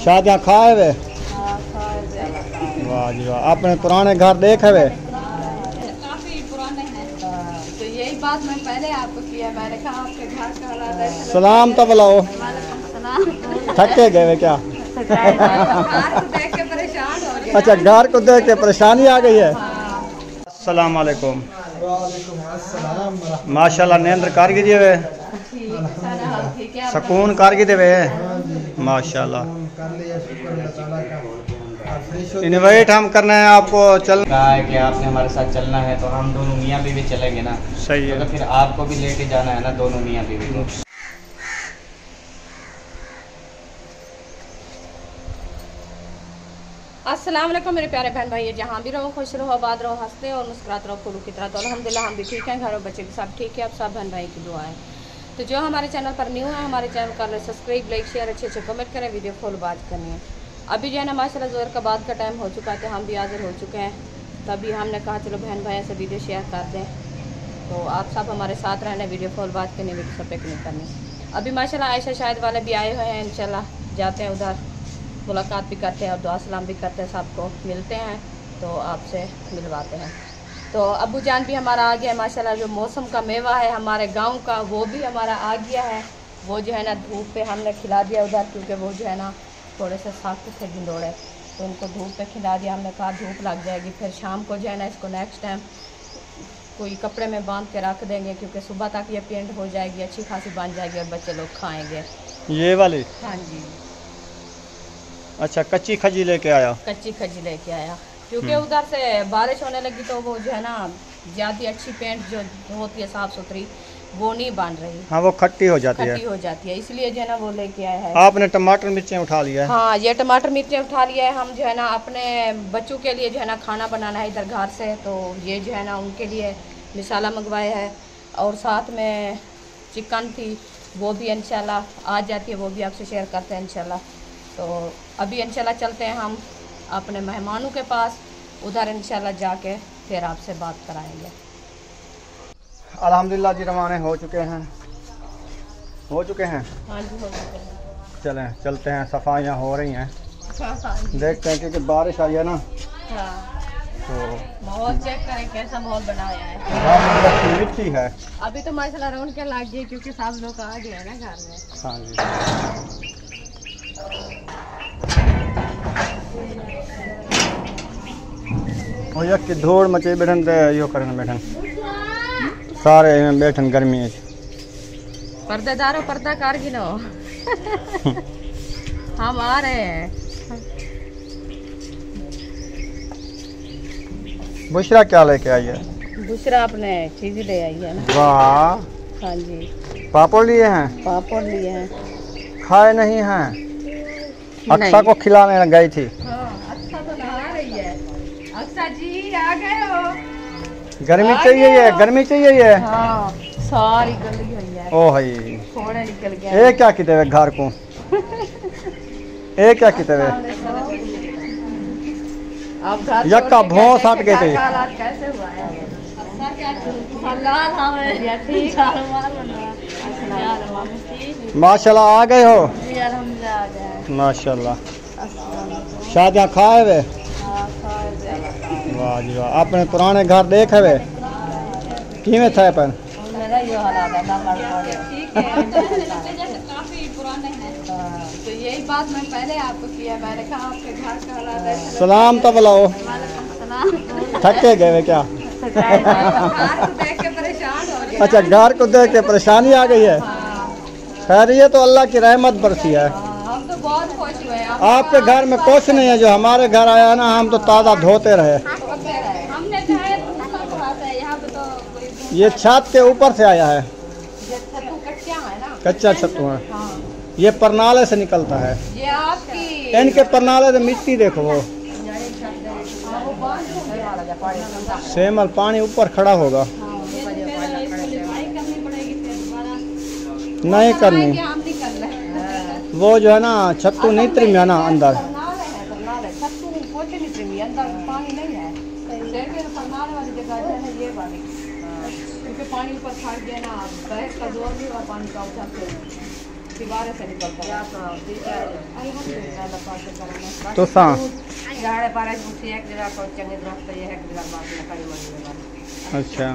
शादियाँ खाए हुए? वाह जी वाह। आपने पुराने घर देखे हुए? काफी पुराने हैं। तो यही बात मैं पहले आपको किया, मैंने कहा आपके घर का हालात ऐसे। सलाम तो बुलाओ। थके गए वे क्या? घर को देख के परेशान हो गए। अच्छा, घर को देख के परेशानी आ गई है। अस्सलाम वालेकुम। माशाल्लाह नेंद्र कारगिरी वे, सुकून कारगिरी वे माशाल्लाह। इनवाइट हम करना है आपको, चल कहा है कि आपने हमारे साथ चलना है, तो हम दोनों मियाँ बीवी चलेंगे ना। सही है। तो फिर आपको भी लेके जाना है ना, दोनों मियाँ बीवी को। अस्सलाम वालेकुम मेरे प्यारे बहन भाई, जहाँ भी रहो खुश रहो, आबाद रहो, हंसते और मुस्कुराते रहो फूलों की तरह। तो अल्हम्दुलिल्लाह हम भी ठीक हैं, घर और बच्चे भी सब ठीक है। आप सब बहन भाई की दुआ है। तो जो हमारे चैनल पर न्यू है, हमारे चैनल कर सब्सक्राइब, लाइक, शेयर, अच्छे अच्छे कमेंट करें, वीडियो फुल बात करनी है। अभी जो है ना माशाल्लाह ज़ोहर का बाद का टाइम हो चुका है, तो हम भी हाजिर हो चुके हैं। तभी हमने कहा चलो बहन भाई से वीडियो शेयर कर दें, तो आप सब हमारे साथ रहने, वीडियो फुल बात करनी, वीडियो सब पिक नहीं करनी। अभी माशाल्लाह आयशा शायद वाले भी आए हुए हैं, इंशाल्लाह जाते हैं उधर, मुलाकात भी करते हैं और दुआ सलाम भी करते हैं, सबको मिलते हैं तो आपसे मिलवाते हैं। तो अब्बू जान भी हमारा आ गया है माशाल्लाह। जो मौसम का मेवा है हमारे गांव का, वो भी हमारा आ गया है। वो जो है ना धूप पे हमने खिला दिया उधर, क्योंकि वो जो है ना थोड़े से सख्त थे गिंडोड़े, तो उनको धूप पे खिला दिया। हमने कहा धूप लग जाएगी, फिर शाम को जो है ना इसको नेक्स्ट टाइम कोई कपड़े में बांध के रख देंगे, क्योंकि सुबह तक ये पेंट हो जाएगी, अच्छी खासी बन जाएगी और बच्चे लोग खाएँगे। ये वाली? हाँ जी। अच्छा, कच्ची खजी लेके आया? कच्ची खजी लेके आया, क्योंकि उधर से बारिश होने लगी, तो वो जो है ना ज़्यादा अच्छी पेंट जो होती है साफ़ सुथरी, वो नहीं बन रही। हाँ, वो खट्टी हो जाती है। खट्टी हो जाती है, इसलिए जो है ना वो लेके आया है। आपने टमाटर मिर्चें उठा लिया है? हाँ, ये टमाटर मिर्चें उठा लिया है। हम जो है ना अपने बच्चों के लिए जो है ना खाना बनाना है इधर घर से, तो ये जो है ना उनके लिए मसाला मंगवाया है, और साथ में चिकन थी, वो भी इंशाल्लाह आ जाती है, वो भी आपसे शेयर करते हैं इंशाल्लाह। तो अभी इंशाल्लाह चलते हैं हम अपने मेहमानों के पास, उधर इंशाल्लाह जाके फिर आपसे बात कराएंगे। अल्हम्दुलिल्लाह जी रवाने हो चुके हैं। हाँ जी, हो चुके हैं। चलें चलते हैं, सफाइयाँ हो रही हैं, हाँ जी। देखते हैं क्योंकि बारिश आई है ना, हाँ, तो माहौल चेक करें कैसा माहौल बनाया है। मिट्टी है। अभी तो माशाल्लाह रौनक लग गई, क्योंकि सब लोग आ गए हैं ना घर में। हाँ जी। और यक की धूड़ मचे बैठन ते यो करन बैठन सारे में बैठन गर्मी है। पर्देदारो पर्दा कर गिनो। हम आ रहे हैं। बुशरा क्या लेके आई है? दूसरा अपने चीज ले आई है ना। वाह। हाँ जी, पापड़ लिए हैं? पापड़ लिए हैं। खाए नहीं हैं? अक्सा को खिलाने गई थी। हाँ, अच्छा तो नहा रही है। अक्सा जी आ गए हो? गर्मी चाहिए है, गर्मी चाहिए है। हाँ, सारी गली हुई है। ओ भाई, थोड़ा निकल गया। ये क्या किते हुए घर को? ये क्या किते हुए? अब घर यक्का भौं सट गए थे। हालात कैसे हुआ है? माशाल्लाह आ गए हो? माशाल्लाह। शादियाँ खाए हुए? वाह जी वाह। आपने पुराने घर देखे हुए? किमें थे पर? काफी पुराने हैं। तो यही बात मैं पहले आपको किया, मैंने कहा आपके घर का हालात ऐसे। सलाम तो बुलाओ। थके गए वे क्या? घर को देख के परेशान हो गए। अच्छा, घर को देख के परेशानी आ गई है। खैर ये तो अल्लाह की रहमत बरसी है। हम तो बहुत खुश हुए। आपके घर में कुछ नहीं है, जो हमारे घर आया ना हम तो ताज़ा धोते रहे। हमने जो है यहाँ पे तो ये छत के ऊपर से आया है, छत्तू कच्चा है ना, कच्चा छत्तू है। हाँ, ये परनाले से निकलता है। ये आपकी इनके परनाले से मिट्टी देखो, वो सेमल पानी ऊपर खड़ा होगा। नहीं करनी, हम नहीं कर रहे। वो जो है ना छत्तू नहीं त्रिम है ना अंदर। छत्तू पोछे नहीं त्रिमी, अंदर पानी नहीं है। परनाले वाली जगह जो है ये वाली, क्योंकि पानी ऊपर खड़ गया ना, बरस का जोर भी हुआ पानी का उठा के दीवार से निकलता है। तो सा अच्छा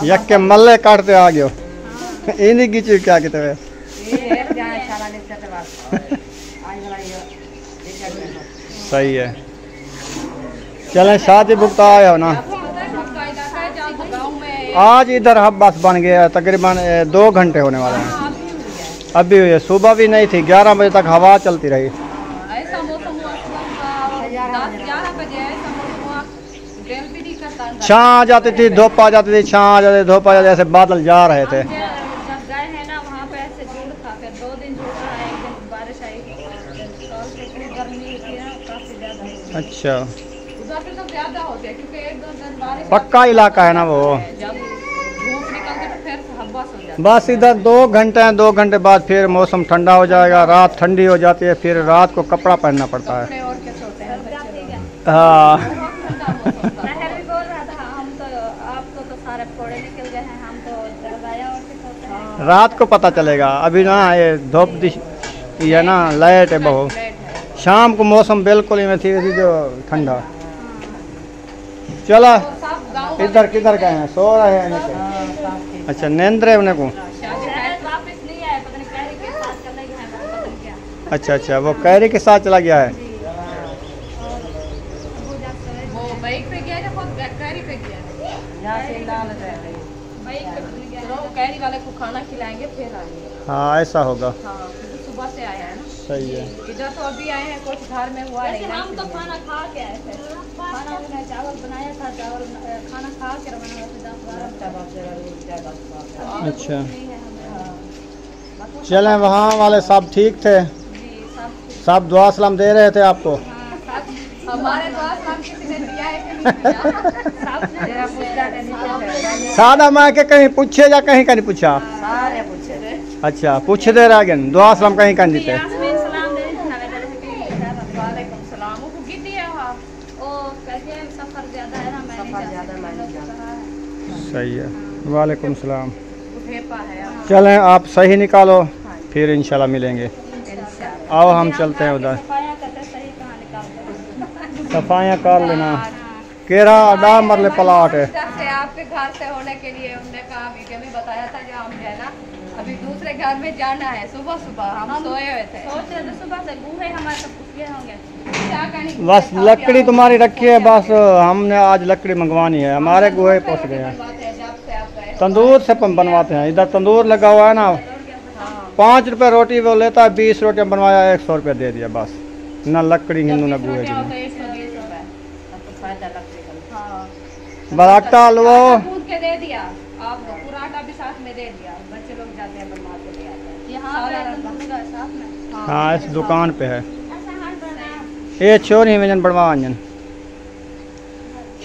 यक के मल्ले काटते आ गयो इन्हीं की चीज क्या कहते हैं सही है। चलें शादी भुगता आया हो ना आज इधर हब्बास बन गया तकरीबन 2 घंटे होने वाले हैं। अभी हुई है सुबह भी नहीं थी 11 बजे तक हवा चलती रही। ऐसा मौसम हुआ 10-11 बजे ऐसा मौसम हुआ बेल भी नहीं करता छाँ आ जाती थी धूप आ जाती थी छाँ आ जाती धूप आ जाती ऐसे बादल जा रहे थे। जब गए हैं ना वहाँ पे ऐसे झूठ था फिर 2 दिन झूठ रहा है 1 दिन बारिश आई और गर्मी होती है काफी ज्यादा। अच्छा उधर पे तो ज्यादा होते हैं क्योंकि 1-2 दिन बारिश पक्का इलाका है ना वो जब धूप निकलती तो फिर हब्बास हो जाती बस इधर 2 घंटे हैं 2 घंटे बाद फिर मौसम ठंडा हो जाएगा रात ठंडी हो जाती है फिर रात को कपड़ा पहनना पड़ता है। है और क्या होते हैं हाँ महर भी बोल रहा था हम तो आपको तो सारे फोड़े निकल गए हैं हम तो दरगाया और क्या होते हैं रात को पता चलेगा अभी ना ये धूप ये ना लाइट है बहुत शाम को मौसम बिल्कुल ही थी जो ठंडा। चला इधर किधर गए हैं सो रहे हैं नीचे। अच्छा नींद रहे उन्हें को वापस नहीं आए पता नहीं कैरी के साथ चले गए हैं पता नहीं क्या। अच्छा अच्छा वो कैरी के साथ चला गया है वो बाइक पे गया या खुद कैरी पे गया यहाँ से लाल बाइक पे पता नहीं गया तो कैरी वाले को खाना खिलाएंगे फिर आएंगे। हाँ ऐसा होगा हाँ क्योंकि सुबह से आया है ना सही है। इधर तो अभी आए हैं कुछ घर में हुआ नहीं हम तो खाना खा के आए थे खाना हमने चावल बनाया था चावल खाना खा के रवाना हुए थे। अच्छा चलें वहाँ वाले सब ठीक थे सब दुआ सलाम दे रहे थे आपको। हमारे पास हम किसी ने दिया है कि नहीं सादा मैं के कहीं पूछे या कहीं का नहीं पूछा सारे पूछे थे। अच्छा पूछे दे रहा गन दुआ सलाम कहीं का नहीं थे। सलाम दे वालेकुम सलाम वो गिद्दी है वहाँ ओ कहते हैं सफर ज्यादा है ना मैंने सही है वालेकुम सलाम। भेपा है चलें आप सही निकालो फिर इंशाल्लाह मिलेंगे। आओ हम चलते हैं उधर सफाइयाँ कर लेना केरा अडा मरले प्लाट है। से आपके घर से होने के लिए हमने कहा वीडियो में बताया था जो हम है ना अभी दूसरे घर में जाना है सुबह सुबह हम सोए हुए थे सोच रहे थे सुबह से गूंगे हमारे सब कुछ होंगे क्या करनी बस लकड़ी तुम्हारी रखी है बस हमने आज लकड़ी मंगवानी है हमारे गुहे पहुँच गए हैं तंदूर से बनवाते हैं इधर तंदूर लगा हुआ है ना 5 रुपये रोटी वो लेता है 20 रोटियाँ बनवाया 100 रुपये दे दिया बस ना लकड़ी हिंदू ना गुहे की बराटा हलवा दूध के दे दिया आप पूरा आटा भी साथ में दे दिया बच्चे लोग जाते हैं बनवा के ले आते हैं यहाँ साथ में। हाँ इस दुकान पे है ये छोरी में बढ़वा अंजन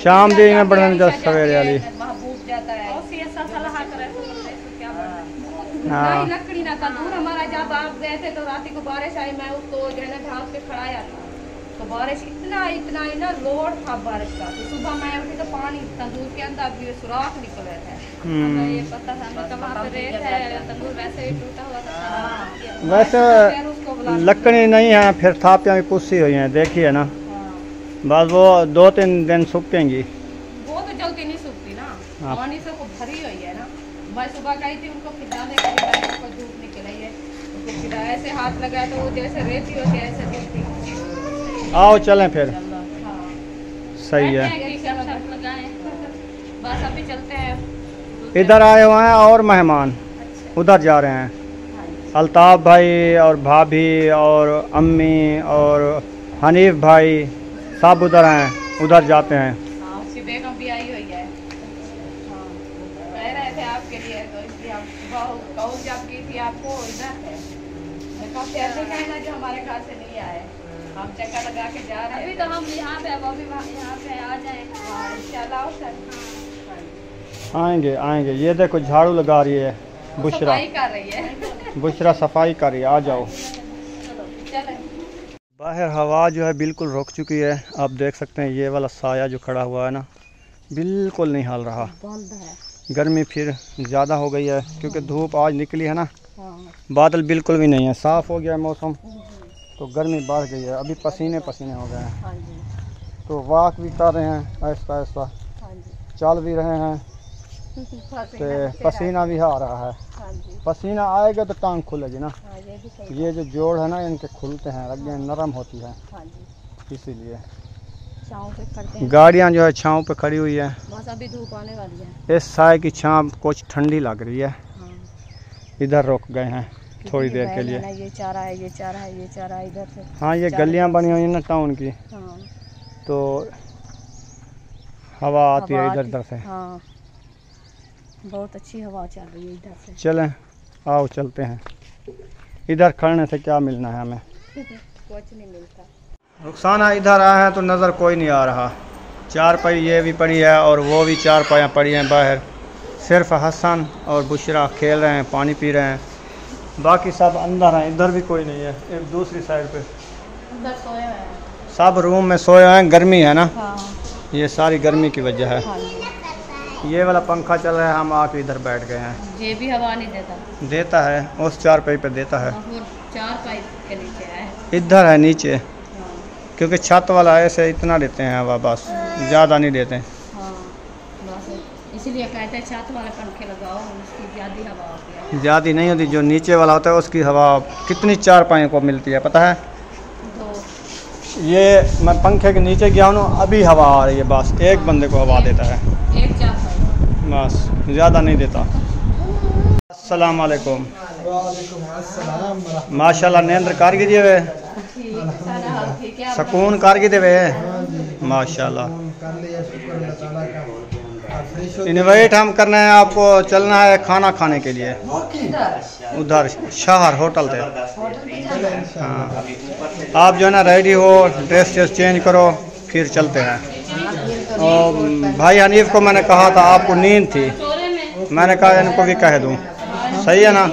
शाम दी में बढ़न जब सवेरे वाली महबूब जाता है हाँ लकड़ी ना तंदूर हमारा जब आप गए थे तो रात को बारिश आई मैं उसको जो है ना ढाक के खड़ाया था तो बारिश इतना ही ना लोड था बारिश का तो सुबह मैं उठी तो पानी तंदूर के अंदर भी सुराख निकले थे ये पता था हमें कहाँ पे रेत है तंदूर वैसे ही टूटा हुआ था वैसे लकड़ी नहीं है फिर थापियाँ भी पुस्सी हुई हैं देखिए ना बस वो 2-3 दिन सूखेंगी वो तो जल्दी नहीं सूखती ना पानी से वो भरी हुई है ना मैं सुबह गई थी उनको खिलाने के लिए उसको धूप निकल आई है उसको खिलाया ऐसे हाथ लगाया तो वो जैसे रेती होती है ऐसे दिखती। आओ चलें फिर सही है बस अभी चलते हैं इधर आए हुए हैं और मेहमान उधर जा रहे हैं अल्ताफ़ भाई और भाभी और अम्मी और हनीफ भाई सब उधर हैं उधर जाते हैं। उसकी बेगम भी आई हुई है कह रहे थे आपके लिए तो इसलिए हम कॉल जब की थी आपको इधर है ऐसे कहना जो हमारे घर से नहीं आए हम चक्कर लगा के जा रहे हैं अभी तो हम यहाँ पे वो भी यहाँ पे आ जाए इंशाल्लाह सर आएंगे आएंगे ये देखो झाड़ू लगा रही है बुशरा कर रही है बुशरा सफाई कर रही है आ जाओ चलें बाहर हवा जो है बिल्कुल रुक चुकी है आप देख सकते हैं ये वाला साया जो खड़ा हुआ है ना बिल्कुल नहीं हिल रहा गर्मी फिर ज़्यादा हो गई है क्योंकि धूप आज निकली है ना, हाँ। बादल बिल्कुल भी नहीं है, साफ़ हो गया है मौसम, तो गर्मी बढ़ गई है। अभी पसीने पसीने हो गए हैं। हाँ जी। तो वॉक भी कर रहे हैं ऐसा ऐसा, हाँ जी। चल भी रहे हैं, तो पसीना भी आ रहा है। हाँ जी। पसीना आएगा तो टांग खुलेगी ना। हाँ, ये भी सही। ये जो जोड़ है ना इनके खुलते हैं, रगें नरम होती है, हाँ जी। इसीलिए छाँव पे खड़ते हैं। गाड़ियाँ जो है छाँव पे खड़ी हुई है। बस अभी धूप आने वाली है। इस साय की छाँव कुछ ठंडी लग रही है। हाँ। इधर रुक गए हैं थोड़ी देर के लिए। ये चारा है, ये चारा है, ये चारा है इधर से। हाँ, ये गलियाँ बनी हुई हैं ना टाउन की, हाँ। तो हवा आती है इधर उधर से। हाँ, बहुत अच्छी हवा चल रही है इधर से। चलें, आओ चलते हैं। इधर खड़ने से क्या मिलना है हमें, कुछ नहीं मिलता। रुखसाना इधर आए हैं तो नज़र कोई नहीं आ रहा। चार पाई ये भी पड़ी है और वो भी चार पायाँ पड़ी हैं बाहर। सिर्फ हसन और बुशरा खेल रहे हैं, पानी पी रहे हैं, बाकी सब अंदर हैं। इधर भी कोई नहीं है। एक दूसरी साइड पे अंदर सोए हुए हैं सब रूम में सोए हुए हैं। गर्मी है ना, हाँ। ये सारी गर्मी की वजह है। हाँ जी। ये वाला पंखा चल रहा है, हम आके इधर बैठ गए हैं। ये भी हवा नहीं देता। देता है, उस चार पाई पे देता है। और चार पाइप के नीचे है। इधर है नीचे, हाँ। क्योंकि छत वाला ऐसे इतना देते हैं हवा, बस ज़्यादा नहीं देते। हाँ, बस इसीलिए कहते हैं छत वाले पंखे लगाओ, उसकी ज़्यादा हवा होती है। ज़्यादा नहीं होती, जो नीचे वाला होता है उसकी हवा कितनी चार पाई को मिलती है पता है। तो ये मैं पंखे के नीचे गया हूँ, अभी हवा आ रही है, बस एक बंदे को हवा देता है, एक चार पाइप बस ज़्यादा नहीं देता। अस्सलाम वालेकुम। माशाल्लाह, नेंद्र कारगी जी वे, सुकून कारगी दे वे, माशाल्लाह। इनवाइट हम करना है आपको, चलना है खाना खाने के लिए उधर शहर होटल थे। हाँ, आप जो है ना रेडी हो, ड्रेस चेंज करो, फिर चलते हैं। और भाई हनीफ को मैंने कहा था, आपको नींद थी, मैंने कहा इनको भी कह दूँ, सही है ना।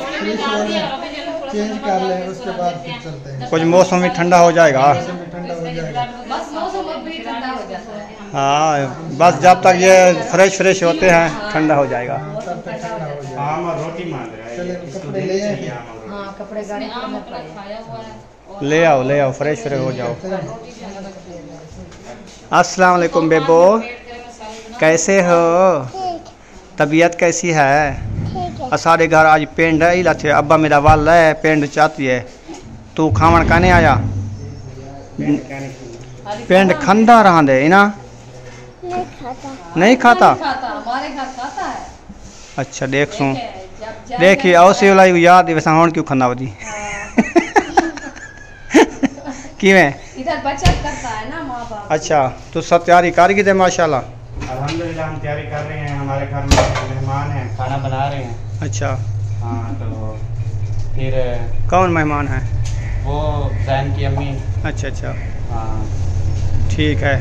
चेंज कर लें, उसके बाद फिर चलते हैं। कुछ मौसम भी ठंडा हो जाएगा। ठंडा हो जाएगा। बस मौसम अभी ठंडा हो जाता है। हाँ, बस जब तक ये फ्रेश होते हैं ठंडा हो जाएगा। तब तक ठंडा हो जाएगा। हाँ, रोटी मांग रहा है। चले इसको कपड़े देना ले चाहिए आए। आम और हाँ, कपड़े गाड़ी के अंदर खाया हुआ है। ले आओ फ्रेश हो जाओ। अस्सलाम वालेकुम बेबो, कैसे हो, तबीयत कैसी है। सारे घर आज पेंड है, इला थे अब्बा मेरा वाल है, पेंड चाहती है। तू खावन कहने आया, पेंड खंदा रहा दे ना, नहीं खाता। हमारे घर खाता है। अच्छा देख सुन, जब देखिए औसी वाला याद है, वैसा हूँ क्यों खंदा बदी किवें इधर बचत करता है ना माँ बाप। अच्छा, तो सब तैयारी कारगी दे माशाल्लाह। अल्हम्दुलिल्लाह हम तैयारी कर रहे हैं। हमारे घर में मेहमान हैं, खाना बना रहे हैं। अच्छा, हाँ, तो फिर कौन मेहमान है। वो जैन की अम्मी। अच्छा, हाँ ठीक है,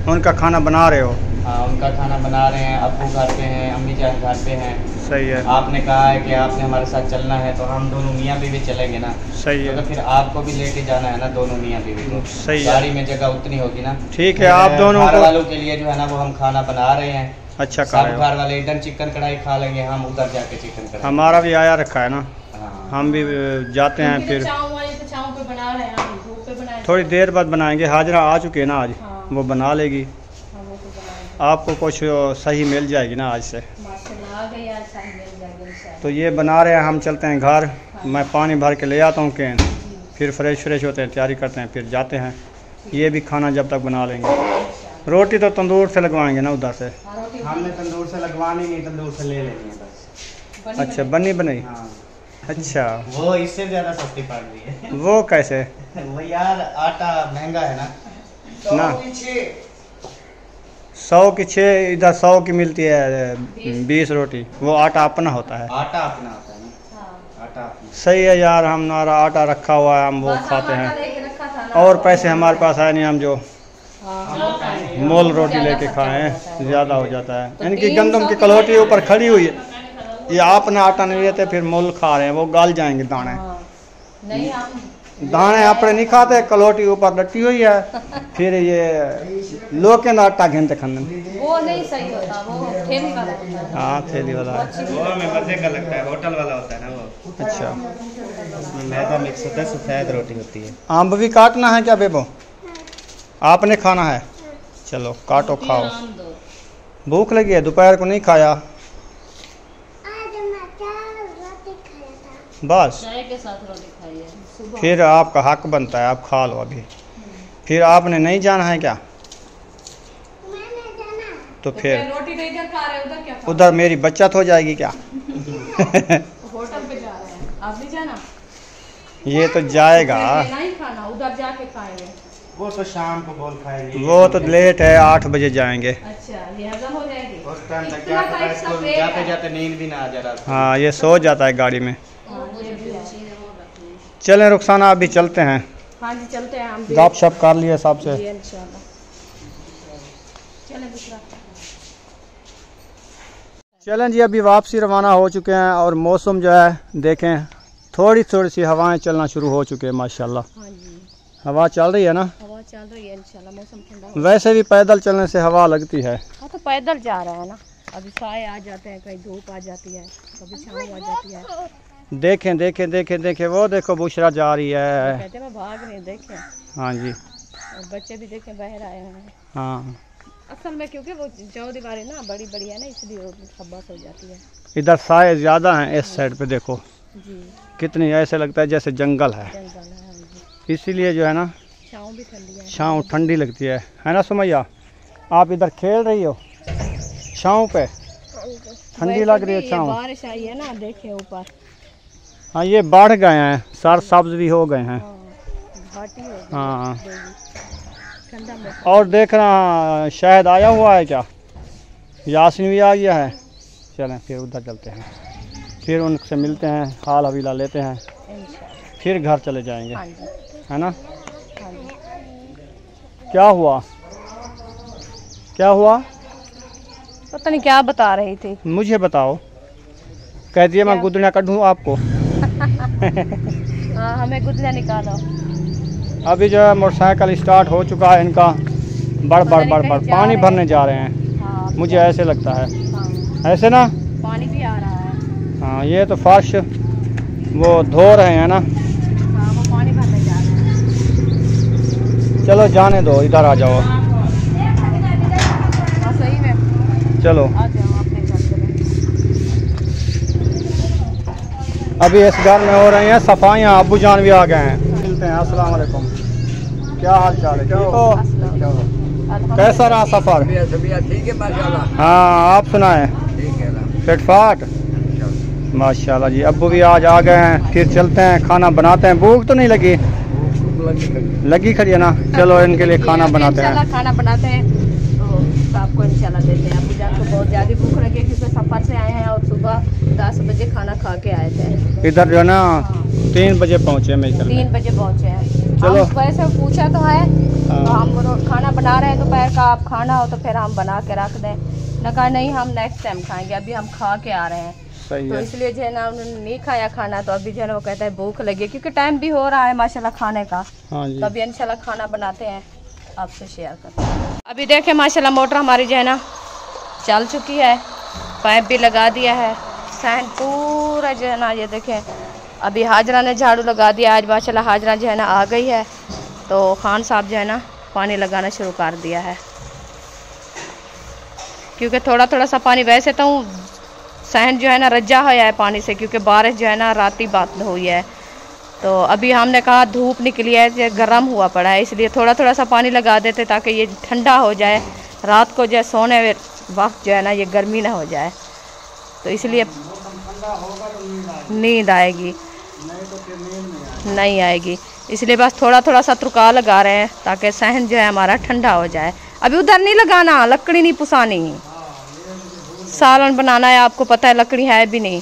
उनका खाना बना रहे हो। हाँ, उनका खाना बना रहे हैं। अब्बू घर पे हैं, अम्मी जान घर पे हैं। सही है, आपने कहा है कि आपने हमारे साथ चलना है, तो हम दोनों मियाँ बीवी चलेंगे ना। सही तो है, फिर आपको भी लेके जाना है ना, दोनों मियाँ बीवी को। सही है, गाड़ी में जगह उतनी होगी ना। ठीक है। आप दोनों घर को वालों के लिए जो है ना वो हम खाना बना रहे हैं। अच्छा कर सब रहे हो। घर वाले इधर चिकन कढ़ाई खा लेंगे, हम उधर जाके चिकन कढ़ाई। हमारा भी आया रखा है ना, हाँ। हम भी जाते हैं। फिर चाव वाली तो चाव पे बना रहे हैं, हम धूप पे बनाए। थोड़ी देर बाद बनाएंगे। हाजरा आ चुके हैं ना आज, हाँ। वो बना लेगी। हाँ, वो तो बनाएंगे। आपको कुछ सही मिल जाएगी ना आज से। माशाल्लाह आ गई, आज शाम मिल जाएगी इंशाल्लाह। तो ये बना रहे हैं, हम चलते हैं घर। मैं पानी भर के ले आता हूँ कैन, फिर फ्रेश होते हैं, तैयारी करते हैं, फिर जाते हैं। ये भी खाना जब तक बना लेंगे। रोटी तो तंदूर से लगवाएंगे ना उधर से। हाँ, रोटी हमने तंदूर से लगवानी नहीं, तंदूर से ले लेनी है बस। अच्छा, बनी बनाई। हाँ, अच्छा, वो इससे ज़्यादा सस्ती पड़ रही है। वो कैसे वो यार आटा महंगा है ना। ना, 100 की 6, इधर 100 की मिलती है 20 रोटी। वो आटा अपना होता है। आटा अपना होता है ना, हाँ। आटा अपना। सही है यार, हमारा आटा रखा हुआ है, हम वो बस खाते हम आटा हैं। लेके रखा था ना। और पैसे हमारे पास है नहीं, हम जो हाँ, मोल रोटी लेके खाएं ज़्यादा हो जाता है। इनकी गंदम की कलौटी ऊपर खड़ी हुई है, ये अपना आटा नहीं लेते, फिर मोल खा रहे हैं, वो गल जाएंगे दाने। हाँ। नहीं, हम दाने अपने नहीं खाते, कलोटी ऊपर डटी हुई है, फिर ये लोग के आटा घेनते खाने में। वो नहीं सही होता, वो ठेली वाला होता है। हाँ थैली वाला है। वो हमें मजे का लगता है, होटल वाला होता है ना वो। अच्छा, उसमें मैदा मिक्स होता है, सफ़ेद रोटी होती है। आम भी काटना है क्या बेबो? आपने खाना है? चलो काटो खाओ। भूख लगी है, दोपहर को नहीं खाया बस। चाय के साथ रोटी खाई है सुबह। फिर आपका हक बनता है, आप खा लो अभी। फिर आपने नहीं जाना है क्या? तो फिर रोटी नहीं इधर खा रहे, उधर क्या खा उधर मेरी बचत हो जाएगी क्या? रहे? होटल पे जा रहे हैं, आप नहीं जाना? ये तो जाएगा, नहीं खाना, उधर जाके खाएंगे। वो तो शाम को बोल खाएंगे। वो तो लेट है, 8 बजे जाएंगे। अच्छा, ये हजम हो जाएगी। उस टाइम तक इतना जाते टाइट सा स्कूल पेट जाते है। जाते नींद भी ना आ जा रहा। हाँ ये सो जाता है गाड़ी में। हाँ, ये भी है। चलें रुखसाना, अभी चलते हैं, हाँ जी चलते हैं हम भी। गप शप कर लिए साहब से। जी इंशाल्लाह। चलें दूसरा। चलें जी, अभी वापसी रवाना हो चुके हैं और मौसम जो है देखें, थोड़ी थोड़ी सी हवाएं चलना शुरू हो चुके हैं माशाल्लाह। हाँ जी, हवा चल रही है ना? हवा चल रही है इंशाल्लाह, मौसम ठंडा हो। वैसे भी पैदल चलने से हवा लगती है। हाँ तो पैदल जा रहे हैं ना, अभी साए आ जाते हैं, कहीं धूप आ जाती है, कभी छाँव आ जाती है। देखें देखें देखें देखें, वो देखो बुशरा जा रही है। कहते हैं मैं भाग रही देखें, हाँ जी, और बच्चे भी देखें बाहर आए हैं। हाँ असल में क्योंकि वो चौदीवारी ना बड़ी बड़ी है ना, इसलिए वो खब्बस हो जाती है। इधर साए ज़्यादा हैं, इस साइड पे देखो जी, कितनी, ऐसे लगता है जैसे जंगल है, जंगल है। हाँ जी, इसीलिए जो है ना छाँव भी ठंडी है। छाँव ठंडी लगती है ना सुमैया? आप इधर खेल रही हो छाँव पे, ठंडी वैसे लग रही भी है ये छाँव। बारिश आई है ना, देखे ऊपर। हाँ ये बढ़ गए हैं, सर सब्ज भी हो गए हैं। हाँ, घाटी हो गई हाँ है, ठंडा मौसम। और देखना शायद आया हुआ है क्या? यासीन भी आ गया है। चलें फिर उधर चलते हैं, फिर उनसे मिलते हैं, हाल हवीला लेते हैं, इंशाल्लाह। फिर घर चले जाएंगे, हाँ जी, है ना? हाँ जी। क्या हुआ? क्या हुआ? पता नहीं क्या बता रही थी। मुझे बताओ। कह दिए मैं क्या? गुदड़ियाँ कढूँ आपको। हाँ हमें गुदलियाँ निकालो। अभी जो है मोटरसाइकिल स्टार्ट हो चुका है इनका, बढ़ बढ़ बढ़ बढ़ पानी भरने जा रहे हैं, हाँ मुझे ऐसे लगता है, हाँ, ऐसे ना? पानी भी आ रहा है। हाँ ये तो फर्श वो धो रहे हैं ना। हाँ वो पानी भरने जा रहे हैं। चलो जाने दो, इधर आ जाओ। हाँ सही में, चलो आ जाओ अपने घर चले। अभी इस घर में हो रही हैं सफाइयाँ, अब्बू जान भी आ गए हैं। मिलते हैं, अस्सलाम वालेकुम। क्या हाल चाल है? ठीक हो? कैसा रहा सफ़र? ठीक है माशाल्लाह। हाँ आप सुनाएं। ठीक है ना। फिटफाट माशाल्लाह जी। अब्बू भी आज आ गए हैं, फिर चलते हैं खाना बनाते हैं। भूख तो नहीं लगी? लगी खड़ी है ना? चलो इनके लिए खाना बनाते हैं। इंशाल्लाह खाना बनाते हैं तो आपको इंशाल्लाह देते हैं। अबू जान को बहुत ज़्यादा भूख लगी है क्योंकि सफ़र से आए हैं और सुबह 10 बजे खाना खा के आए थे। इधर जो है ना 3 बजे पहुँचे मेरे ख्याल में। 3 बजे पहुँचे हैं। चलो। हम वैसे पूछा तो है, तो हम खाना बना रहे हैं दोपहर का, आप खाना हो तो फिर हम बना के रख दें। न कहा नहीं हम नेक्स्ट टाइम खाएंगे, अभी हम खा के आ रहे हैं। सही तो है। इसलिए जो है ना उन्होंने नहीं खाया खाना, तो अभी जो है ना वो कहता है भूख लगी है, क्योंकि टाइम भी हो रहा है माशाल्लाह खाने का। हाँ जी। तो अभी इंशाल्लाह खाना बनाते हैं, आपसे शेयर करते हैं। अभी देखें माशाल्लाह मोटर हमारी जो है ना चल चुकी है, पाइप भी लगा दिया है, सहन पूरा जो है ना ये देखें। अभी हाजरा ने झाड़ू लगा दिया, आज माशाल्लाह हाजरा जो है ना आ गई है, तो खान साहब जो है ना पानी लगाना शुरू कर दिया है, क्योंकि थोड़ा थोड़ा सा पानी, वैसे तो सहन जो है ना रज्जा होया है पानी से, क्योंकि बारिश जो है ना रात ही बात हुई है। तो अभी हमने कहा धूप निकली है, ये गर्म हुआ पड़ा है, इसलिए थोड़ा थोड़ा सा पानी लगा देते ताकि ये ठंडा हो जाए, रात को जो है सोने वक्त जो है ना ये गर्मी ना हो जाए, तो इसलिए नींद आएगी नहीं आएगी, इसलिए बस थोड़ा थोड़ा सा तुरका लगा रहे हैं ताकि सहन जो है हमारा ठंडा हो जाए। अभी उधर नहीं लगाना, लकड़ी नहीं पुसानी, सालन बनाना है, आपको पता है लकड़ी है भी नहीं,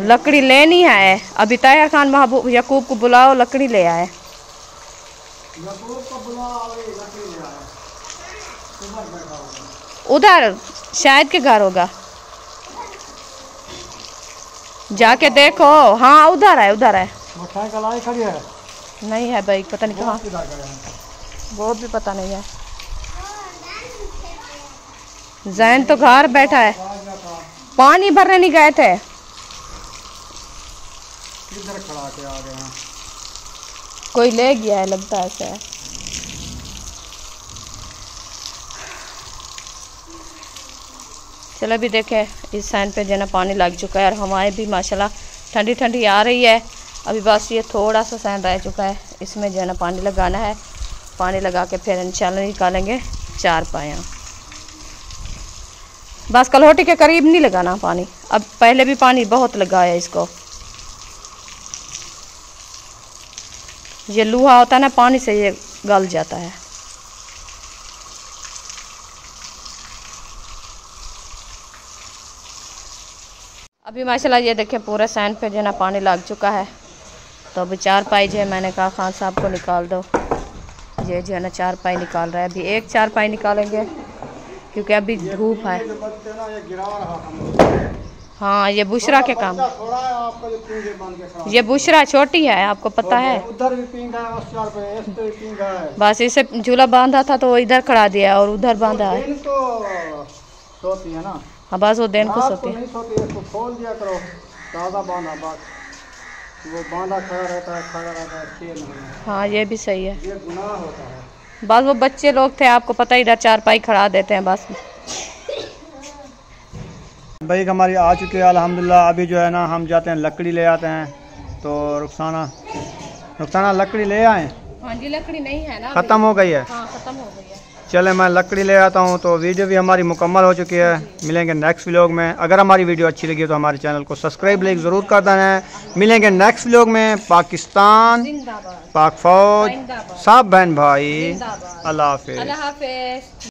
लकड़ी लेनी है। अभी ताहिर खान महबूब यकूब को बुलाओ, लकड़ी ले आए। उधर शायद के घर होगा, जाके देखो। हाँ उधर है, उधर है। मोटरसाइकिल आई खड़ी है, नहीं है बाइक, पता नहीं कहाँ, किधर गए हैं? वो भी पता नहीं है। जैन तो घर बैठा है, पानी भरने नहीं गए थे। किधर खड़ा के आ गए हैं? कोई ले गया है लगता है ऐसा है। चलो अभी देखें, इस साइड पे जो है ना पानी लग चुका है और हवाएं भी माशाल्लाह ठंडी ठंडी आ रही है। अभी बस ये थोड़ा सा साइड रह चुका है, इसमें जो है ना पानी लगाना है। पानी लगा के फिर इंशाल्लाह निकालेंगे चारपाइयाँ। बस कलहोटी के करीब नहीं लगाना पानी, अब पहले भी पानी बहुत लगा है इसको। ये लूहा होता है ना, पानी से ये गल जाता है। अभी माशाल्लाह ये देखिए पूरे सैंड पे जो है ना पानी लग चुका है। तो अभी चारपाई जो है मैंने कहा खान साहब को निकाल दो। ये जो है ना चारपाई निकाल रहा है, अभी एक चारपाई निकालेंगे क्योंकि अभी धूप है। हाँ ये बुशरा के काम, ये बुशरा छोटी है आपको पता है। उधर भी पिंगा है, उस चार पे इस पे पिंगा है। बस इसे झूला बांधा था तो वो इधर खड़ा दिया और उधर बांधा है। दिन को सोती है ना, हाँ बस वो दिन को रात सोती है। नहीं सोती है, इसको खोल दिया करो, ताज़ा बांधा, बस वो बांधा खड़ा रहता है, खेल नहीं है। हाँ ये भी सही है, ये गुनाह होता है। बस वो बच्चे लोग थे आपको पता ही, इधर चारपाई खड़ा देते हैं बस। बाइक हमारी आ चुकी है अल्हम्दुलिल्लाह। अभी जो है ना हम जाते हैं लकड़ी ले आते हैं। तो रुखसाना लकड़ी ले आए? हाँ जी लकड़ी नहीं है ना, ख़त्म हो गई है। हाँ ख़त्म हो गई है। चले मैं लकड़ी ले आता हूँ। तो वीडियो भी हमारी मुकम्मल हो चुकी है, मिलेंगे नेक्स्ट व्लॉग में। अगर हमारी वीडियो अच्छी लगी तो हमारे चैनल को सब्सक्राइब लाइक ज़रूर कर देना है। मिलेंगे नेक्स्ट व्लॉग में। पाकिस्तान, जिंदाबाद, पाक फौज, जिंदाबाद, सब बहन भाई, जिंदाबाद। अल्लाह हाफिज़। अल्लाह हाफिज़।